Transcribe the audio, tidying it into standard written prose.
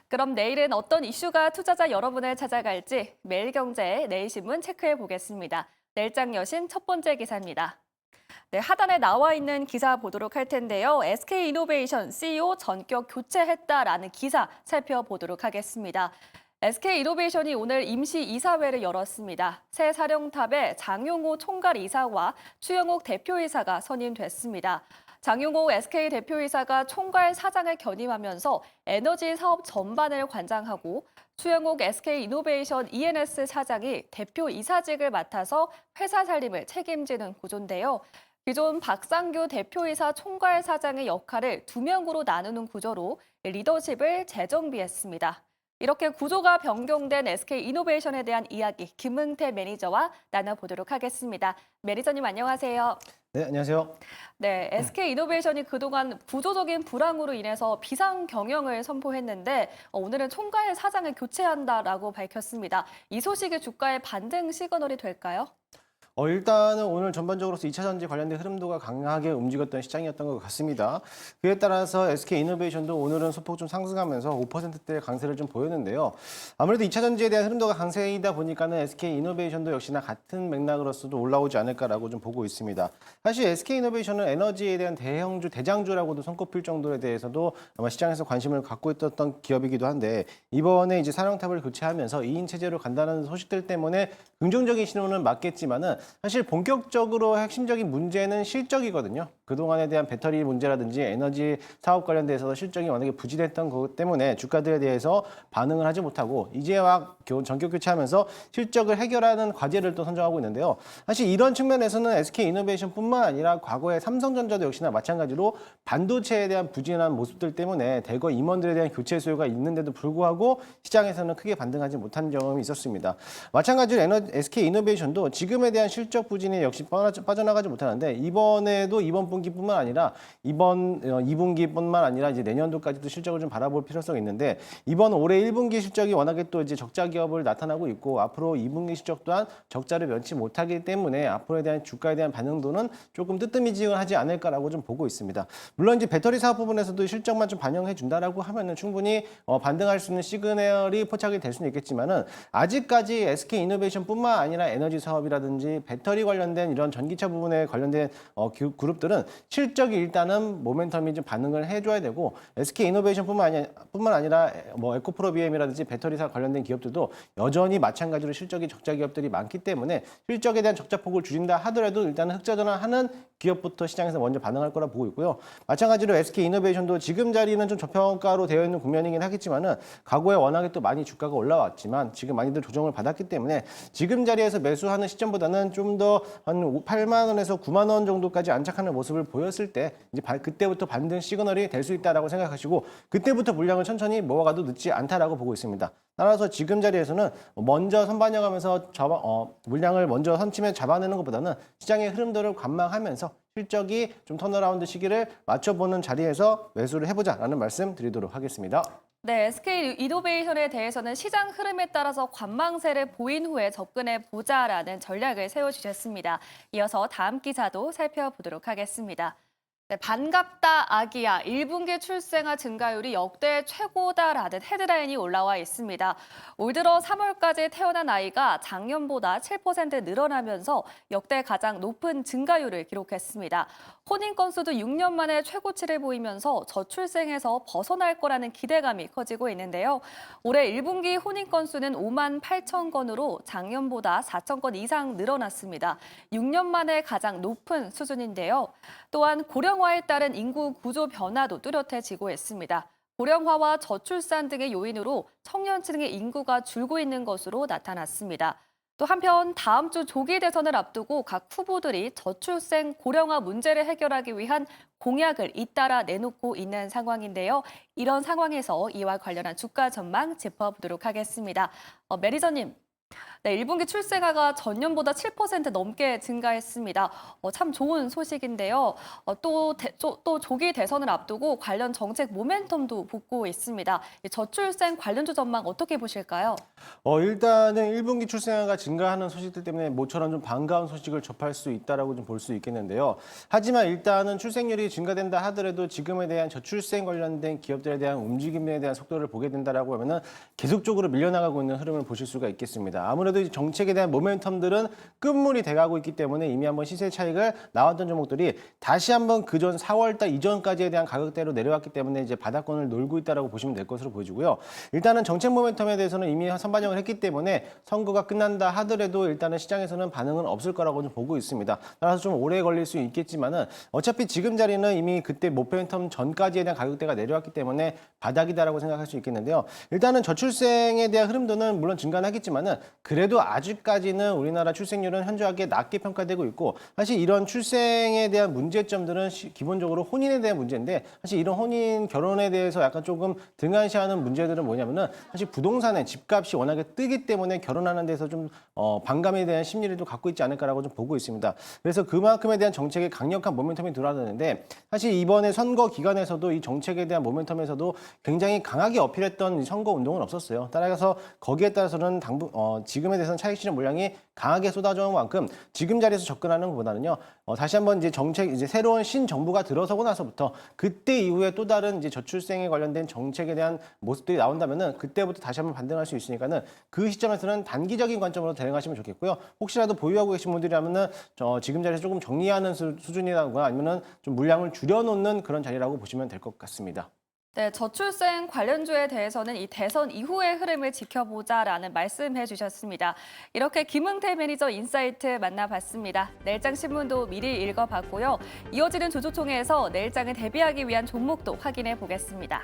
그럼 내일은 어떤 이슈가 투자자 여러분을 찾아갈지 매일경제, 내일신문 체크해 보겠습니다. 내일장 여신 첫 번째 기사입니다. 네, 하단에 나와 있는 기사 보도록 할 텐데요. SK이노베이션 CEO 전격 교체했다라는 기사 살펴보도록 하겠습니다. SK이노베이션이 오늘 임시 이사회를 열었습니다. 새 사령탑에 장용호 총괄 이사와 추영욱 대표이사가 선임됐습니다. 장용호 SK 대표이사가 총괄 사장을 견임하면서 에너지 사업 전반을 관장하고 추영욱 SK이노베이션 ENS 사장이 대표이사직을 맡아서 회사 살림을 책임지는 구조인데요. 기존 박상규 대표이사 총괄 사장의 역할을 두 명으로 나누는 구조로 리더십을 재정비했습니다. 이렇게 구조가 변경된 SK이노베이션에 대한 이야기 김흥태 매니저와 나눠보도록 하겠습니다. 매니저님 안녕하세요. 네, 안녕하세요. 네, SK이노베이션이 그동안 구조적인 불황으로 인해서 비상 경영을 선포했는데 오늘은 총괄 사장을 교체한다라고 밝혔습니다. 이 소식이 주가의 반등 시그널이 될까요? 일단은 오늘 전반적으로서 2차 전지 관련된 흐름도가 강하게 움직였던 시장이었던 것 같습니다. 그에 따라서 SK이노베이션도 오늘은 소폭 좀 상승하면서 5%대의 강세를 좀 보였는데요. 아무래도 2차 전지에 대한 흐름도가 강세이다 보니까는 SK이노베이션도 역시나 같은 맥락으로서도 올라오지 않을까라고 좀 보고 있습니다. 사실 SK이노베이션은 에너지에 대한 대장주라고도 손꼽힐 정도에 대해서도 아마 시장에서 관심을 갖고 있었던 기업이기도 한데 이번에 이제 사령탑을 교체하면서 2인 체제로 간다는 소식들 때문에 긍정적인 신호는 맞겠지만은 사실 본격적으로 핵심적인 문제는 실적이거든요. 그동안에 대한 배터리 문제라든지 에너지 사업 관련돼서 실적이 워낙에 부진했던 것 때문에 주가들에 대해서 반응을 하지 못하고 이제 막 전격 교체하면서 실적을 해결하는 과제를 또 선정하고 있는데요. 사실 이런 측면에서는 SK이노베이션뿐만 아니라 과거에 삼성전자도 역시나 마찬가지로 반도체에 대한 부진한 모습들 때문에 대거 임원들에 대한 교체 수요가 있는데도 불구하고 시장에서는 크게 반등하지 못한 점이 있었습니다. 마찬가지로 SK이노베이션도 지금에 대한 실적 부진이 역시 빠져나가지 못하는데 이번에도 이번 분기뿐만 아니라 이번 2분기뿐만 아니라 이제 내년도까지도 실적을 좀 바라볼 필요성이 있는데 이번 올해 1분기 실적이 워낙에 또 이제 적자 기업을 나타나고 있고 앞으로 2분기 실적 또한 적자를 면치 못하기 때문에 앞으로에 대한 주가에 대한 반응도는 조금 뜨뜨미지근하지 않을까라고 좀 보고 있습니다. 물론 이제 배터리 사업 부분에서도 실적만 좀 반영해 준다라고 하면은 충분히 반등할 수 있는 시그널이 포착이 될 수는 있겠지만은 아직까지 SK이노베이션뿐만 아니라 에너지 사업이라든지 배터리 관련된 이런 전기차 부분에 관련된 그룹들은 실적이 일단은 모멘텀이 좀 반응을 해줘야 되고 SK이노베이션뿐만 아니라 뭐 에코프로비엠이라든지 배터리사 관련된 기업들도 여전히 마찬가지로 실적이 적자 기업들이 많기 때문에 실적에 대한 적자폭을 줄인다 하더라도 일단은 흑자전환하는 기업부터 시장에서 먼저 반응할 거라 보고 있고요. 마찬가지로 SK이노베이션도 지금 자리는 좀 저평가로 되어 있는 국면이긴 하겠지만은 과거에 워낙에 또 많이 주가가 올라왔지만 지금 많이들 조정을 받았기 때문에 지금 자리에서 매수하는 시점보다는 좀 더 한 8만 원에서 9만 원 정도까지 안착하는 모습을 보였을 때 이제 그때부터 반등 시그널이 될 수 있다라고 생각하시고 그때부터 물량을 천천히 모아가도 늦지 않다라고 보고 있습니다. 따라서 지금 자리에서는 먼저 선반영하면서 물량을 먼저 선침에 잡아내는 것보다는 시장의 흐름들을 관망하면서 실적이 좀 턴어라운드 시기를 맞춰보는 자리에서 매수를 해보자라는 말씀 드리도록 하겠습니다. 네, SK이노베이션에 대해서는 시장 흐름에 따라서 관망세를 보인 후에 접근해 보자라는 전략을 세워주셨습니다. 이어서 다음 기사도 살펴보도록 하겠습니다. 네, 반갑다 아기야. 1분기 출생아 증가율이 역대 최고다라는 헤드라인이 올라와 있습니다. 올 들어 3월까지 태어난 아이가 작년보다 7% 늘어나면서 역대 가장 높은 증가율을 기록했습니다. 혼인 건수도 6년 만에 최고치를 보이면서 저출생에서 벗어날 거라는 기대감이 커지고 있는데요. 올해 1분기 혼인 건수는 5만 8천 건으로 작년보다 4천 건 이상 늘어났습니다. 6년 만에 가장 높은 수준인데요. 또한 고령화에 따른 인구 구조 변화도 뚜렷해지고 있습니다. 고령화와 저출산 등의 요인으로 청년층의 인구가 줄고 있는 것으로 나타났습니다. 또 한편 다음 주 조기 대선을 앞두고 각 후보들이 저출생 고령화 문제를 해결하기 위한 공약을 잇따라 내놓고 있는 상황인데요. 이런 상황에서 이와 관련한 주가 전망 짚어보도록 하겠습니다. 매니저님, 네, 1분기 출생아가 전년보다 7% 넘게 증가했습니다. 참 좋은 소식인데요. 또 조기 대선을 앞두고 관련 정책 모멘텀도 붙고 있습니다. 이 저출생 관련주 전망 어떻게 보실까요? 일단은 1분기 출생아가 증가하는 소식들 때문에 모처럼 좀 반가운 소식을 접할 수 있다라고 좀 볼 수 있겠는데요. 하지만 일단은 출생률이 증가된다 하더라도 지금에 대한 저출생 관련된 기업들에 대한 움직임에 대한 속도를 보게 된다라고 하면은 계속적으로 밀려나가고 있는 흐름을 보실 수가 있겠습니다. 아무래도 이 정책에 대한 모멘텀들은 끝물이 돼가고 있기 때문에 이미 한번 시세 차익을 나왔던 종목들이 다시 한번 그전 4월달 이전까지에 대한 가격대로 내려왔기 때문에 이제 바닥권을 놀고 있다라고 보시면 될 것으로 보이고요. 일단은 정책 모멘텀에 대해서는 이미 선반영을 했기 때문에 선거가 끝난다 하더라도 일단은 시장에서는 반응은 없을 거라고 좀 보고 있습니다. 따라서 좀 오래 걸릴 수 있겠지만은 어차피 지금 자리는 이미 그때 모멘텀 전까지에 대한 가격대가 내려왔기 때문에 바닥이다라고 생각할 수 있겠는데요. 일단은 저출생에 대한 흐름도는 물론 증가는 하겠지만은 그래도 아직까지는 우리나라 출생률은 현저하게 낮게 평가되고 있고 사실 이런 출생에 대한 문제점들은 기본적으로 혼인에 대한 문제인데 사실 이런 혼인 결혼에 대해서 약간 조금 등한시하는 문제들은 뭐냐면은 사실 부동산의 집값이 워낙에 뜨기 때문에 결혼하는 데서 좀 반감에 대한 심리를 좀 갖고 있지 않을까라고 좀 보고 있습니다. 그래서 그만큼에 대한 정책에 강력한 모멘텀이 들어왔는데 사실 이번에 선거 기간에서도 이 정책에 대한 모멘텀에서도 굉장히 강하게 어필했던 선거 운동은 없었어요. 따라서 거기에 따라서는 지금에 대해서는 차익 실현 물량이 강하게 쏟아져 온 만큼 지금 자리에서 접근하는 것보다는요. 다시 한번 이제 이제 새로운 신정부가 들어서고 나서부터 그때 이후에 또 다른 이제 저출생에 관련된 정책에 대한 모습들이 나온다면은 그때부터 다시 한번 반등할 수 있으니까는 그 시점에서는 단기적인 관점으로 대응하시면 좋겠고요. 혹시라도 보유하고 계신 분들이라면은 지금 자리에서 조금 정리하는 수준이라거나 아니면은 좀 물량을 줄여놓는 그런 자리라고 보시면 될 것 같습니다. 네, 저출생 관련주에 대해서는 이 대선 이후의 흐름을 지켜보자라는 말씀해 주셨습니다. 이렇게 김응태 매니저 인사이트 만나봤습니다. 내일장 신문도 미리 읽어봤고요. 이어지는 주주총회에서 내일장을 대비하기 위한 종목도 확인해 보겠습니다.